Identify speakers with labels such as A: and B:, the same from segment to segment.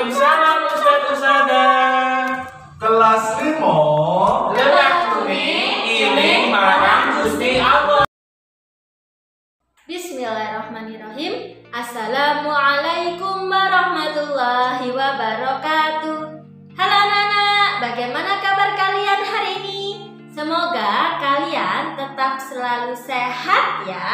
A: Waalaikumsalam Ustaz Ustazah.
B: Kelas 5
A: Lelak tumi iling marang Gusti Allah.
C: Bismillahirrahmanirrahim. Assalamualaikum warahmatullahi wabarakatuh. Halo anak-anak, bagaimana kabar kalian hari ini? Semoga kalian tetap selalu sehat ya.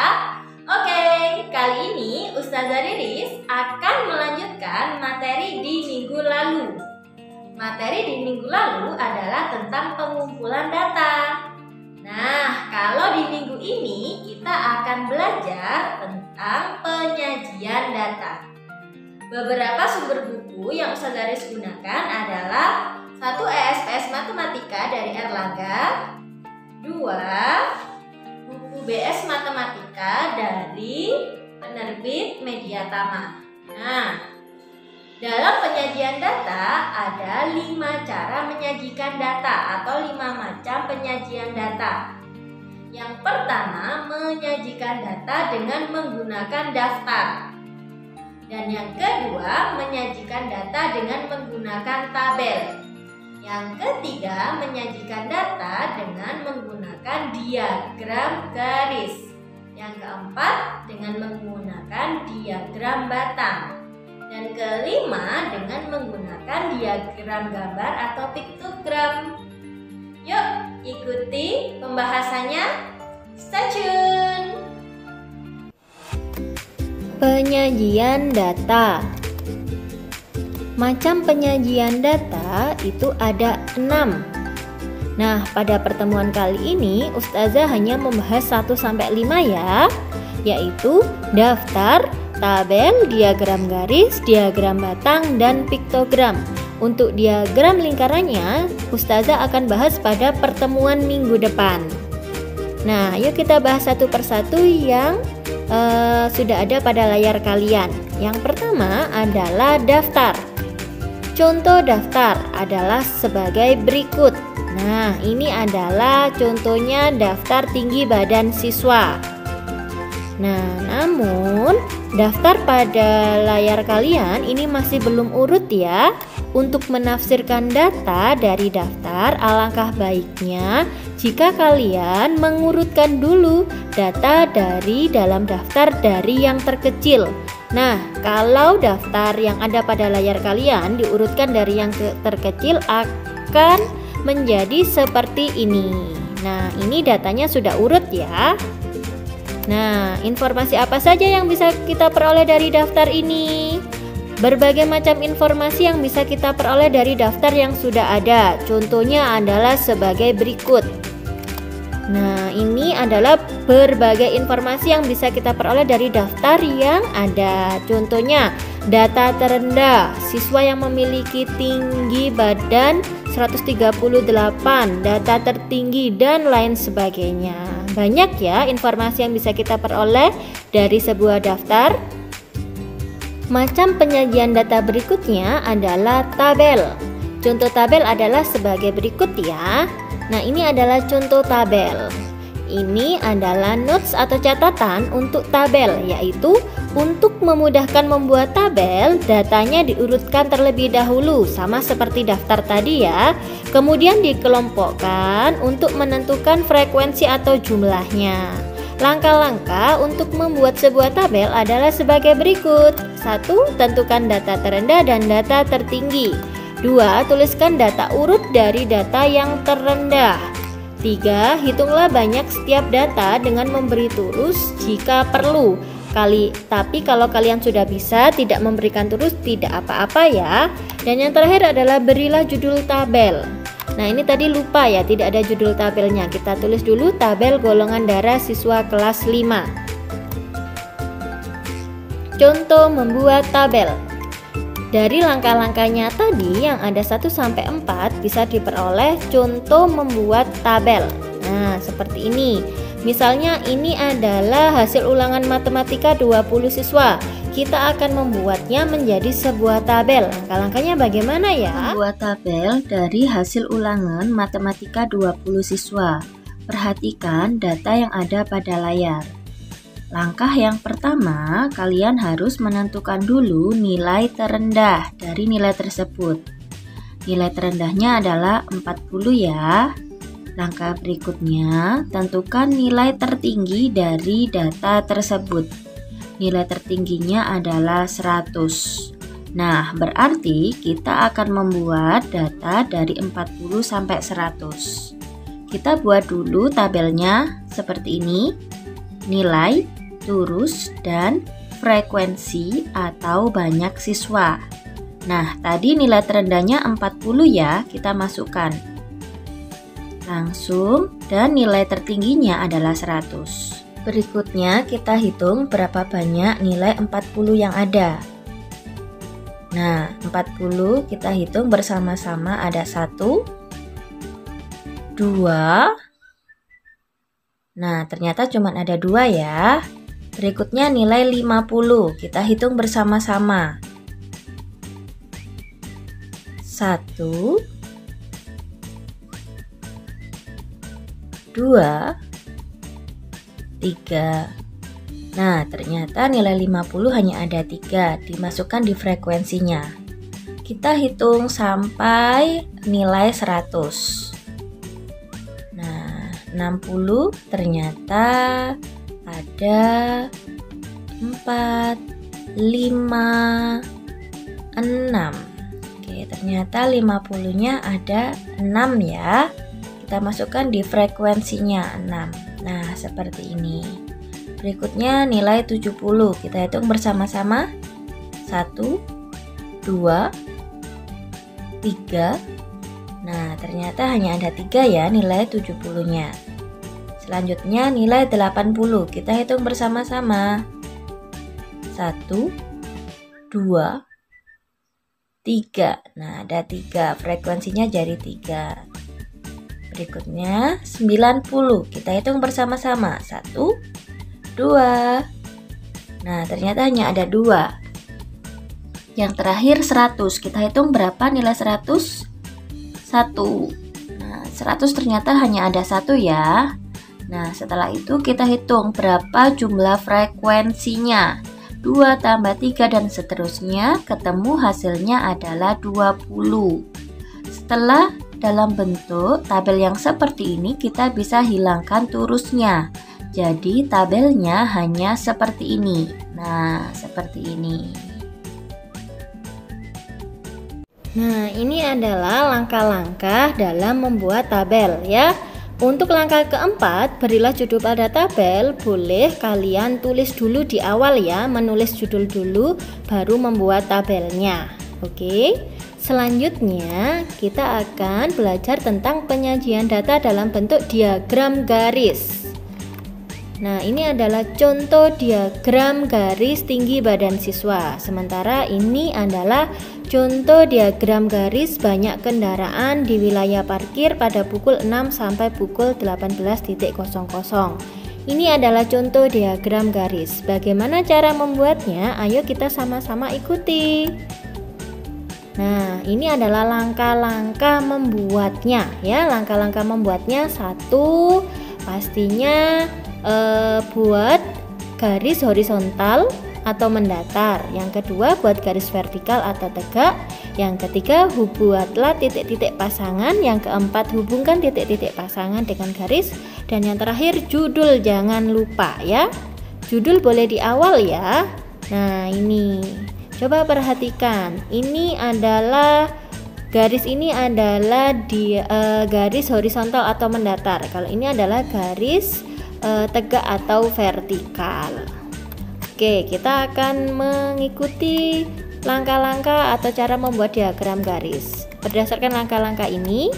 C: Oke, kali ini Ustazah Riris akan melanjutkan materi di minggu lalu. Materi di minggu lalu adalah tentang pengumpulan data. Nah, kalau di minggu ini kita akan belajar tentang penyajian data. Beberapa sumber buku yang Ustazah Riris gunakan adalah 1. ESPS Matematika dari Erlangga, 2. buku BS Matematika dari penerbit Mediatama. Nah, dalam penyajian data ada 5 cara menyajikan data atau 5 macam penyajian data. Yang pertama, menyajikan data dengan menggunakan daftar. Dan yang kedua, menyajikan data dengan menggunakan tabel. Yang ketiga, menyajikan data dengan menggunakan diagram garis. Yang keempat, dengan menggunakan diagram batang. Dan kelima, dengan menggunakan diagram gambar atau piktogram. Yuk, ikuti pembahasannya. Stay tune. Penyajian data. Macam penyajian data itu ada 6. Nah, pada pertemuan kali ini Ustazah hanya membahas 1-5 ya, yaitu daftar, tabel, diagram garis, diagram batang, dan piktogram. Untuk diagram lingkarannya, Ustazah akan bahas pada pertemuan minggu depan. Nah, yuk kita bahas satu persatu yang sudah ada pada layar kalian. Yang pertama adalah daftar. Contoh daftar adalah sebagai berikut. Nah, ini adalah contohnya daftar tinggi badan siswa. Nah, namun daftar pada layar kalian ini masih belum urut ya. Untuk menafsirkan data dari daftar, alangkah baiknya jika kalian mengurutkan dulu data dari dalam daftar dari yang terkecil. Nah, kalau daftar yang ada pada layar kalian diurutkan dari yang terkecil akan menjadi seperti ini. Nah, ini datanya sudah urut ya. Nah, informasi apa saja yang bisa kita peroleh dari daftar ini? Berbagai macam informasi yang bisa kita peroleh dari daftar yang sudah ada. Contohnya adalah sebagai berikut. Nah, ini adalah berbagai informasi yang bisa kita peroleh dari daftar yang ada. Contohnya, data terendah, siswa yang memiliki tinggi badan 138, data tertinggi, dan lain sebagainya. Banyak ya informasi yang bisa kita peroleh dari sebuah daftar. Macam penyajian data berikutnya adalah tabel. Contoh tabel adalah sebagai berikut ya. Nah, ini adalah contoh tabel. Ini adalah notes atau catatan untuk tabel, yaitu untuk memudahkan membuat tabel, datanya diurutkan terlebih dahulu sama seperti daftar tadi ya. Kemudian dikelompokkan untuk menentukan frekuensi atau jumlahnya. Langkah-langkah untuk membuat sebuah tabel adalah sebagai berikut. 1. Tentukan data terendah dan data tertinggi. 2. Tuliskan data urut dari data yang terendah. 3. Hitunglah banyak setiap data dengan memberi turus jika perlu. Tapi kalau kalian sudah bisa tidak memberikan turus tidak apa-apa ya. Dan yang terakhir adalah berilah judul tabel. Nah, ini tadi lupa ya, tidak ada judul tabelnya. Kita tulis dulu tabel golongan darah siswa kelas 5. Contoh membuat tabel. Dari langkah-langkahnya tadi yang ada 1-4 bisa diperoleh contoh membuat tabel. Nah, seperti ini. Misalnya ini adalah hasil ulangan matematika 20 siswa. Kita akan membuatnya menjadi sebuah tabel. Langkah-langkahnya bagaimana ya?
D: Membuat tabel dari hasil ulangan matematika 20 siswa. Perhatikan data yang ada pada layar. langkah yang pertama, kalian harus menentukan dulu nilai terendah dari nilai tersebut. Nilai terendahnya adalah 40 ya. Langkah berikutnya, tentukan nilai tertinggi dari data tersebut. Nilai tertingginya adalah 100. Nah, berarti kita akan membuat data dari 40 sampai 100. Kita buat dulu tabelnya seperti ini. Nilai, turus, dan frekuensi atau banyak siswa. Nah, tadi nilai terendahnya 40 ya, kita masukkan. Langsung, dan nilai tertingginya adalah 100. Berikutnya kita hitung berapa banyak nilai 40 yang ada. Nah, 40 kita hitung bersama-sama ada 1, 2. Nah, ternyata cuma ada 2 ya. Berikutnya nilai 50, kita hitung bersama-sama. 1, 2, 3. Nah, ternyata nilai 50 hanya ada 3, dimasukkan di frekuensinya. Kita hitung sampai nilai 100. Nah, 60 ternyata ada 4, 5, 6. Oke, ternyata 50-nya ada 6 ya. Kita masukkan di frekuensinya 6. Nah, seperti ini. Berikutnya nilai 70. Kita hitung bersama-sama. 1, 2, 3. Nah, ternyata hanya ada 3 ya nilai 70-nya. Selanjutnya nilai 80. Kita hitung bersama-sama. 1, 2, 3. Nah, ada 3. Frekuensinya jadi 3. Berikutnya 90. Kita hitung bersama-sama. 1, 2. Nah, ternyata hanya ada 2. Yang terakhir 100. Kita hitung berapa nilai 100? 1. Nah, 100 ternyata hanya ada 1 ya. Nah, setelah itu kita hitung berapa jumlah frekuensinya. 2 tambah 3 dan seterusnya, ketemu hasilnya adalah 20. Setelah dalam bentuk tabel yang seperti ini, kita bisa hilangkan turusnya. Jadi tabelnya hanya seperti ini. Nah, seperti ini.
C: Nah, ini adalah langkah-langkah dalam membuat tabel ya. Untuk langkah keempat, berilah judul pada tabel. Boleh kalian tulis dulu di awal ya, menulis judul dulu, baru membuat tabelnya. Oke. Selanjutnya, kita akan belajar tentang penyajian data dalam bentuk diagram garis. Nah, ini adalah contoh diagram garis tinggi badan siswa. Sementara ini adalah contoh diagram garis banyak kendaraan di wilayah parkir pada pukul 6 sampai pukul 18.00. Ini adalah contoh diagram garis. Bagaimana cara membuatnya? Ayo kita sama-sama ikuti. Nah, ini adalah langkah-langkah membuatnya ya. Langkah-langkah membuatnya: 1, pastinya buat garis horizontal atau mendatar. Yang kedua, buat garis vertikal atau tegak. Yang ketiga, buatlah titik-titik pasangan. Yang keempat, hubungkan titik-titik pasangan dengan garis. Dan yang terakhir, judul jangan lupa ya. Judul boleh di awal ya. Nah, ini coba perhatikan. Ini adalah garis, ini adalah di garis horizontal atau mendatar. Kalau ini adalah garis tegak atau vertikal. Oke, kita akan mengikuti langkah-langkah atau cara membuat diagram garis berdasarkan langkah-langkah ini.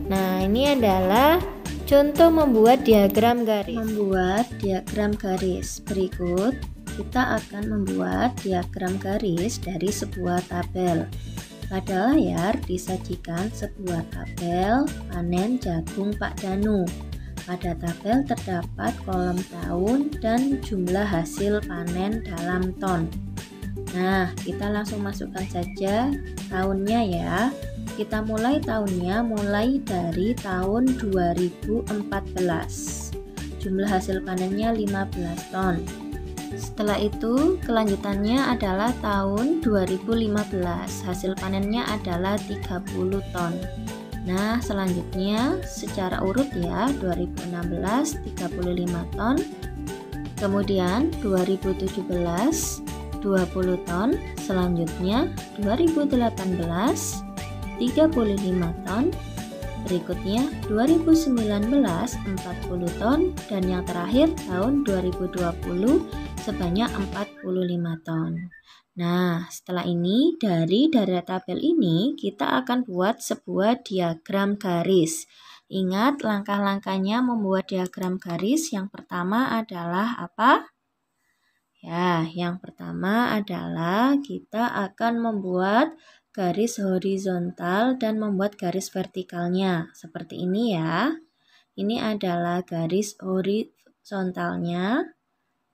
C: Nah, ini adalah contoh membuat diagram garis.
D: Membuat diagram garis. Berikut kita akan membuat diagram garis dari sebuah tabel. Pada layar disajikan sebuah tabel panen jagung Pak Danu. Pada tabel terdapat kolom tahun dan jumlah hasil panen dalam ton. Nah, kita langsung masukkan saja tahunnya ya. Kita mulai tahunnya mulai dari tahun 2014.
C: jumlah hasil panennya 15 ton. Setelah itu kelanjutannya adalah tahun 2015, hasil panennya adalah 30 ton. Nah, selanjutnya secara urut ya, 2016 35 ton, kemudian 2017 20 ton, selanjutnya 2018 35 ton, berikutnya 2019 40 ton, dan yang terakhir tahun 2020 sebanyak 45 ton. Nah, setelah ini dari tabel ini kita akan buat sebuah diagram garis. Ingat langkah-langkahnya membuat diagram garis. Yang pertama adalah apa? Ya, yang pertama adalah kita akan membuat garis horizontal dan membuat garis vertikalnya. Seperti ini ya. Ini adalah garis horizontalnya.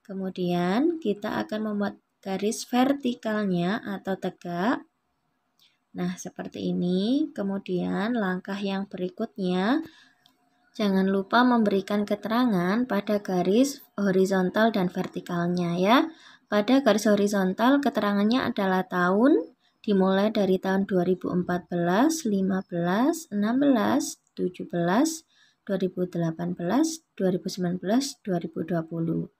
C: Kemudian kita akan membuat garis vertikalnya atau tegak. Nah, seperti ini. Kemudian langkah yang berikutnya, jangan lupa memberikan keterangan pada garis horizontal dan vertikalnya ya. Pada garis horizontal keterangannya adalah tahun, dimulai dari tahun 2014, 15, 16, 17, 2018, 2019, 2020.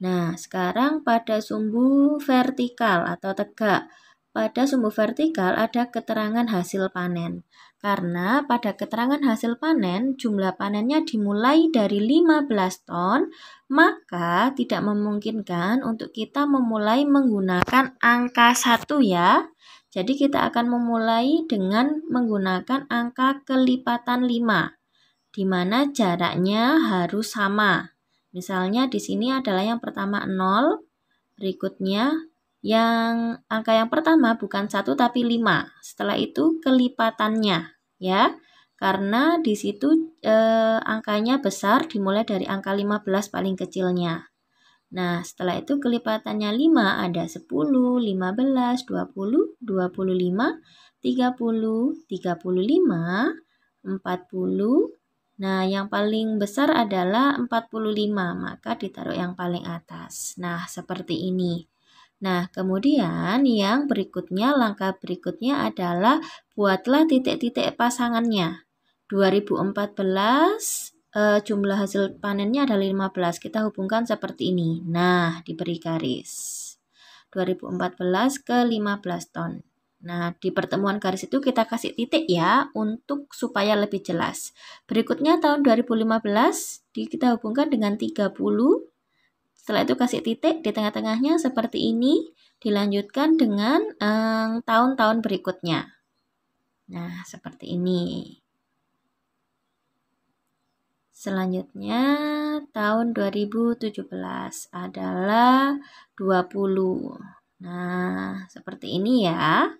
C: Nah, sekarang pada sumbu vertikal atau tegak. Pada sumbu vertikal ada keterangan hasil panen. Karena pada keterangan hasil panen, jumlah panennya dimulai dari 15 ton, maka tidak memungkinkan untuk kita memulai menggunakan angka 1 ya. Jadi kita akan memulai dengan menggunakan angka kelipatan 5, di mana jaraknya harus sama. Misalnya di sini adalah yang pertama 0, berikutnya yang angka yang pertama bukan 1 tapi 5. Setelah itu kelipatannya ya. Karena di situ angkanya besar, dimulai dari angka 15 paling kecilnya. Nah, setelah itu kelipatannya 5 ada 10, 15, 20, 25, 30, 35, 40. Nah, yang paling besar adalah 45, maka ditaruh yang paling atas. Nah, seperti ini. Nah, kemudian yang berikutnya, langkah berikutnya adalah buatlah titik-titik pasangannya. 2014 jumlah hasil panennya adalah 15. Kita hubungkan seperti ini. Nah, diberi garis. 2014 ke 15 ton. Nah, di pertemuan garis itu kita kasih titik ya, untuk supaya lebih jelas. Berikutnya tahun 2015 kita hubungkan dengan 30. Setelah itu kasih titik di tengah-tengahnya seperti ini. Dilanjutkan dengan tahun-tahun berikutnya. Nah, seperti ini. Selanjutnya tahun 2017 adalah 20. Nah, seperti ini ya.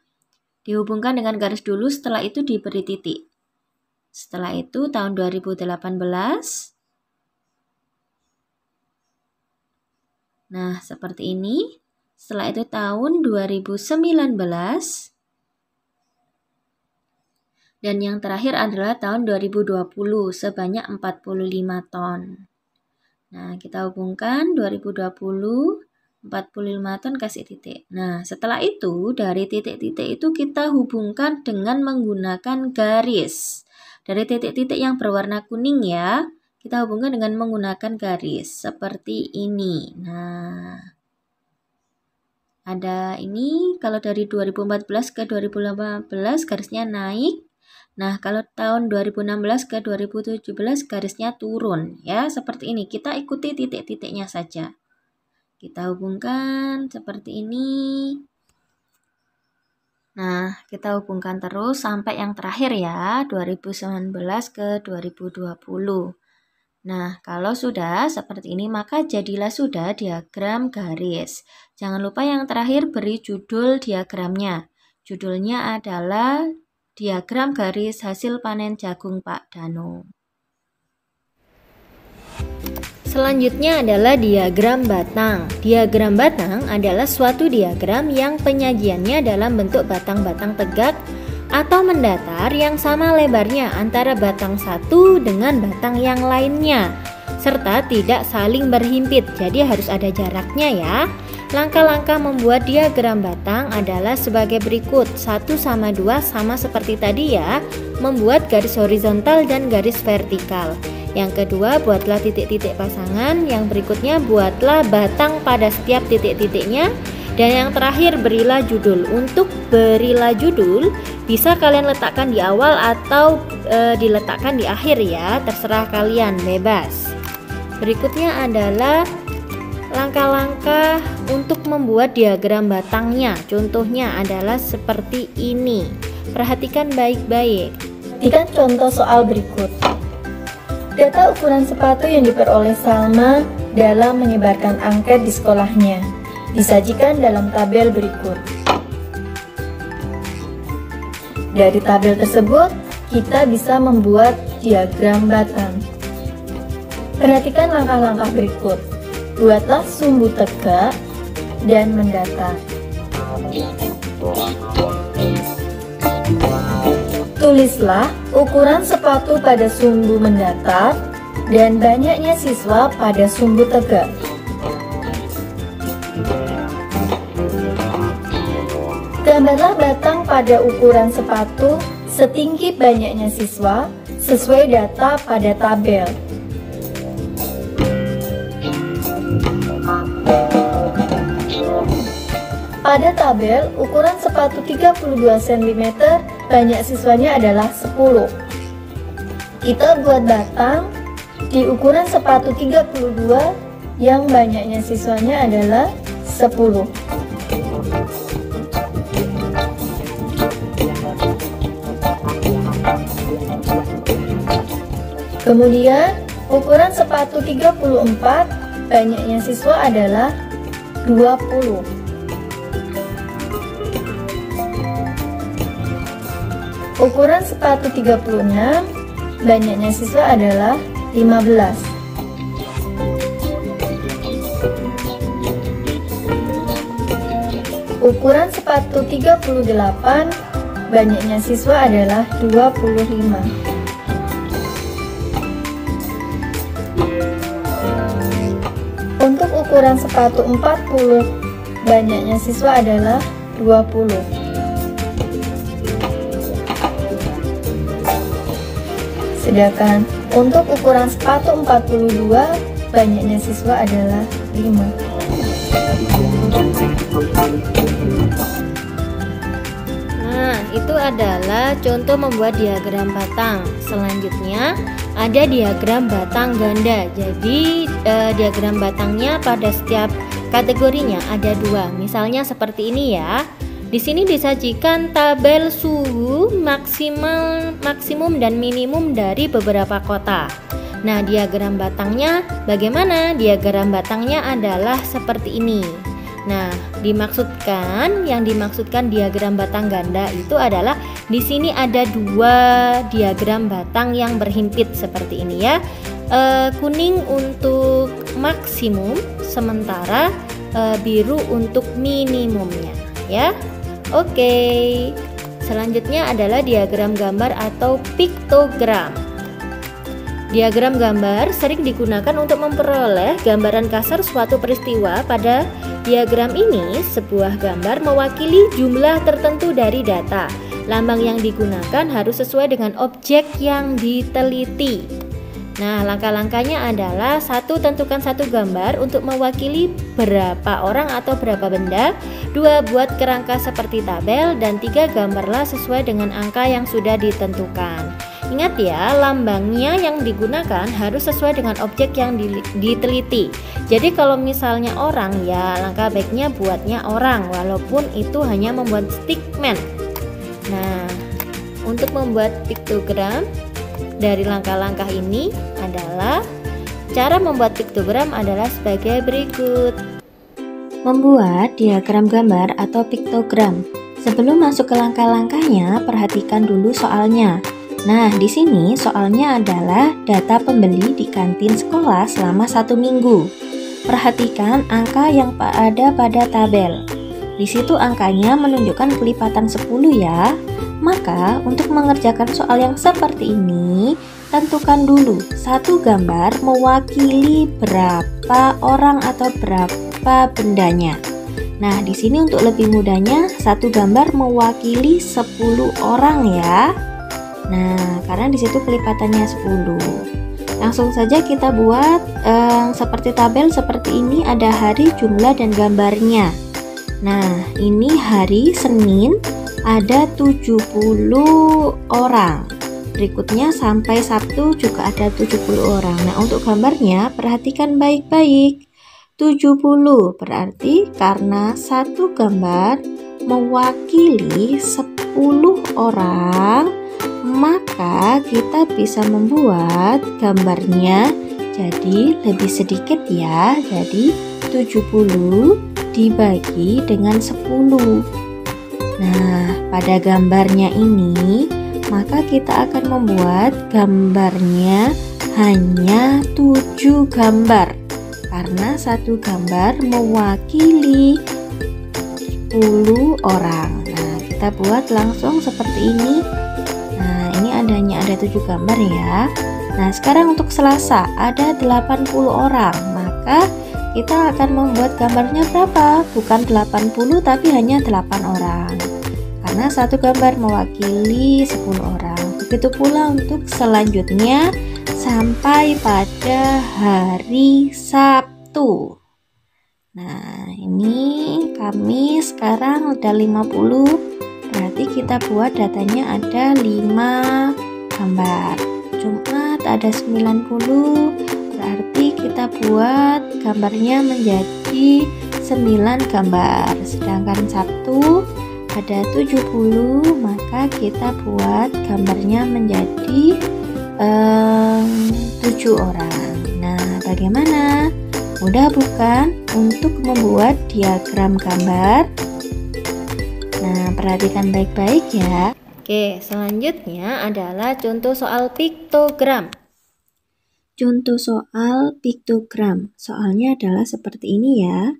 C: Dihubungkan dengan garis dulu, setelah itu diberi titik. Setelah itu tahun 2018. Nah, seperti ini. Setelah itu tahun 2019. Dan yang terakhir adalah tahun 2020 sebanyak 45 ton. Nah, kita hubungkan 2020 45 ton kasih titik. Nah, setelah itu dari titik-titik itu kita hubungkan dengan menggunakan garis. Dari titik-titik yang berwarna kuning ya, kita hubungkan dengan menggunakan garis seperti ini. Nah, ada ini kalau dari 2014 ke 2018 garisnya naik. Nah, kalau tahun 2016 ke 2017 garisnya turun ya, seperti ini. Kita ikuti titik-titiknya saja. Kita hubungkan seperti ini. Nah, kita hubungkan terus sampai yang terakhir ya, 2019 ke 2020. Nah, kalau sudah seperti ini, maka jadilah sudah diagram garis. Jangan lupa yang terakhir beri judul diagramnya. Judulnya adalah diagram garis hasil panen jagung Pak Dano. Selanjutnya adalah diagram batang. Diagram batang adalah suatu diagram yang penyajiannya dalam bentuk batang-batang tegak atau mendatar yang sama lebarnya antara batang satu dengan batang yang lainnya. serta tidak saling berhimpit. Jadi harus ada jaraknya ya. Langkah-langkah membuat diagram batang adalah sebagai berikut. 1 sama 2 sama seperti tadi ya, membuat garis horizontal dan garis vertikal. Yang kedua, buatlah titik-titik pasangan. Yang berikutnya, buatlah batang pada setiap titik-titiknya. Dan yang terakhir, berilah judul. Untuk berilah judul bisa kalian letakkan di awal atau diletakkan di akhir ya, terserah kalian, bebas. Berikutnya adalah langkah-langkah untuk membuat diagram batangnya. Contohnya adalah seperti ini. Perhatikan baik-baik.
E: Perhatikan contoh soal berikut. Data ukuran sepatu yang diperoleh Salma dalam menyebarkan angket di sekolahnya disajikan dalam tabel berikut. Dari tabel tersebut, kita bisa membuat diagram batang. Perhatikan langkah-langkah berikut. Buatlah sumbu tegak dan mendatar. Tulislah ukuran sepatu pada sumbu mendatar dan banyaknya siswa pada sumbu tegak. Gambarlah batang pada ukuran sepatu setinggi banyaknya siswa sesuai data pada tabel. Pada tabel, ukuran sepatu 32 cm, banyak siswanya adalah 10. Kita buat batang di ukuran sepatu 32 yang banyaknya siswanya adalah 10. Kemudian, ukuran sepatu 34, banyaknya siswa adalah 20. Ukuran sepatu 36, banyaknya siswa adalah 15. Ukuran sepatu 38, banyaknya siswa adalah 25. Untuk ukuran sepatu 40, banyaknya siswa adalah 20. Sedangkan untuk ukuran sepatu 42, banyaknya siswa adalah 5.
C: Nah, itu adalah contoh membuat diagram batang. Selanjutnya ada diagram batang ganda. Jadi diagram batangnya pada setiap kategorinya ada 2. Misalnya seperti ini ya. Di sini disajikan tabel suhu maksimum dan minimum dari beberapa kota. Nah, diagram batangnya bagaimana? Diagram batangnya adalah seperti ini. Nah, yang dimaksudkan diagram batang ganda itu adalah di sini ada 2 diagram batang yang berhimpit seperti ini ya. Kuning untuk maksimum, sementara biru untuk minimumnya ya. Oke, selanjutnya adalah diagram gambar atau piktogram. Diagram gambar sering digunakan untuk memperoleh gambaran kasar suatu peristiwa. Pada diagram ini, sebuah gambar mewakili jumlah tertentu dari data. Lambang yang digunakan harus sesuai dengan objek yang diteliti. Nah, langkah-langkahnya adalah 1. Tentukan satu gambar untuk mewakili berapa orang atau berapa benda. 2. Buat kerangka seperti tabel. Dan 3. Gambarlah sesuai dengan angka yang sudah ditentukan. Ingat ya, lambangnya yang digunakan harus sesuai dengan objek yang diteliti. Jadi kalau misalnya orang, ya langkah baiknya buatnya orang, walaupun itu hanya membuat stickman. Nah, untuk membuat piktogram dari langkah-langkah ini adalah cara membuat piktogram adalah sebagai berikut.
D: Membuat diagram gambar atau piktogram. Sebelum masuk ke langkah-langkahnya, perhatikan dulu soalnya. Nah, di sini soalnya adalah data pembeli di kantin sekolah selama 1 minggu. Perhatikan angka yang ada pada tabel. Di situ angkanya menunjukkan kelipatan 10 ya. Maka, untuk mengerjakan soal yang seperti ini, tentukan dulu satu gambar mewakili berapa orang atau berapa bendanya. Nah, di sini untuk lebih mudahnya satu gambar mewakili 10 orang ya. Nah, karena di situ kelipatannya 10. Langsung saja kita buat seperti tabel seperti ini, ada hari, jumlah, dan gambarnya. Nah, ini hari Senin ada 70 orang. Berikutnya sampai Sabtu juga ada 70 orang. Nah, untuk gambarnya perhatikan baik-baik. 70 berarti karena satu gambar mewakili 10 orang, maka kita bisa membuat gambarnya jadi lebih sedikit ya. Jadi 70 dibagi dengan 10. Nah, pada gambarnya ini maka kita akan membuat gambarnya hanya 7 gambar. Karena satu gambar mewakili 10 orang. Nah, kita buat langsung seperti ini. Nah, ini hanya ada 7 gambar ya. Nah, sekarang untuk Selasa ada 80 orang. Maka kita akan membuat gambarnya berapa? Bukan 80 tapi hanya 8 orang. Karena satu gambar mewakili 10 orang. Begitu pula untuk selanjutnya sampai pada hari Sabtu. Nah, ini Kamis sekarang udah 50. Berarti kita buat datanya ada 5 gambar. Jumat ada 90. Berarti kita buat gambarnya menjadi 9 gambar. Sedangkan Sabtu ada 70, maka kita buat gambarnya menjadi 7 orang. Nah, bagaimana? Mudah bukan untuk membuat diagram gambar? Nah, perhatikan baik-baik ya.
C: Oke, selanjutnya adalah contoh soal piktogram.
D: Contoh soal piktogram. Soalnya adalah seperti ini ya.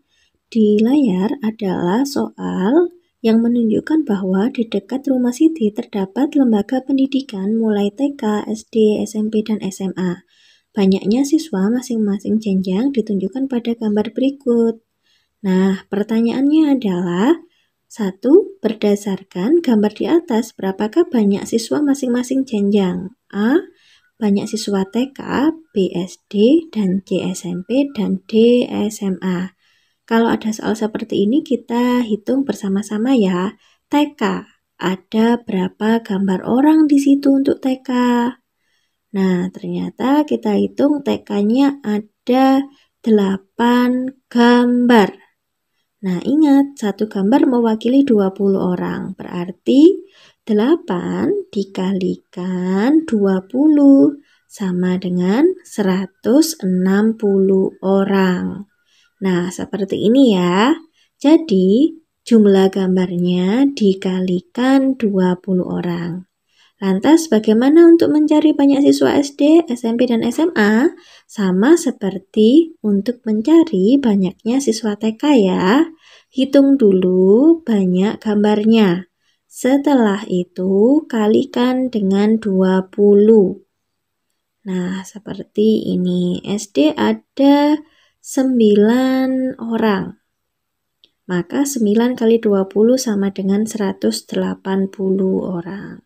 D: Di layar adalah soal yang menunjukkan bahwa di dekat rumah Siti terdapat lembaga pendidikan mulai TK, SD, SMP, dan SMA. Banyaknya siswa masing-masing jenjang ditunjukkan pada gambar berikut. Nah, pertanyaannya adalah 1. Berdasarkan gambar di atas, berapakah banyak siswa masing-masing jenjang? A. Banyak siswa TK, B. SD, dan C. SMP, dan D. SMA. Kalau ada soal seperti ini kita hitung bersama-sama ya. TK, ada berapa gambar orang di situ untuk TK? Nah, ternyata kita hitung TK-nya ada 8 gambar. Nah, ingat, satu gambar mewakili 20 orang. Berarti 8 dikalikan 20 sama dengan 160 orang. Nah, seperti ini ya. Jadi, jumlah gambarnya dikalikan 20 orang. Lantas, bagaimana untuk mencari banyak siswa SD, SMP, dan SMA? Sama seperti untuk mencari banyaknya siswa TK ya. Hitung dulu banyak gambarnya. Setelah itu, kalikan dengan 20. Nah, seperti ini. SD ada 9 orang. Maka 9 kali 20 sama dengan 180 orang.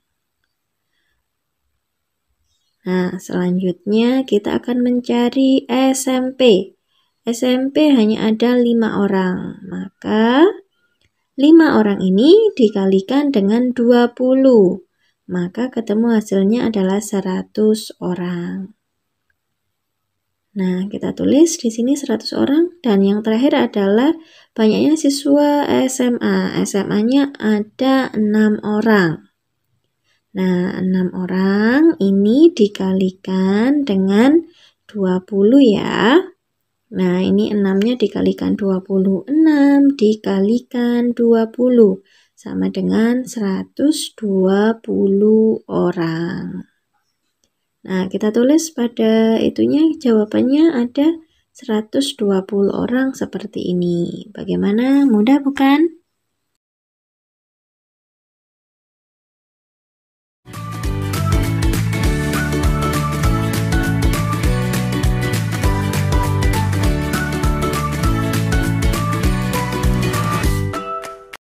D: Nah, selanjutnya kita akan mencari SMP. SMP hanya ada 5 orang. Maka 5 orang ini dikalikan dengan 20. Maka ketemu hasilnya adalah 100 orang. Nah, kita tulis di sini 100 orang. Dan yang terakhir adalah banyaknya siswa SMA. SMA-nya ada 6 orang. Nah, 6 orang ini dikalikan dengan 20 ya. Nah, ini 6-nya dikalikan 20. 6 dikalikan 20 sama dengan 120 orang. Nah, kita tulis pada itunya jawabannya ada 120 orang seperti ini. Bagaimana? Mudah bukan?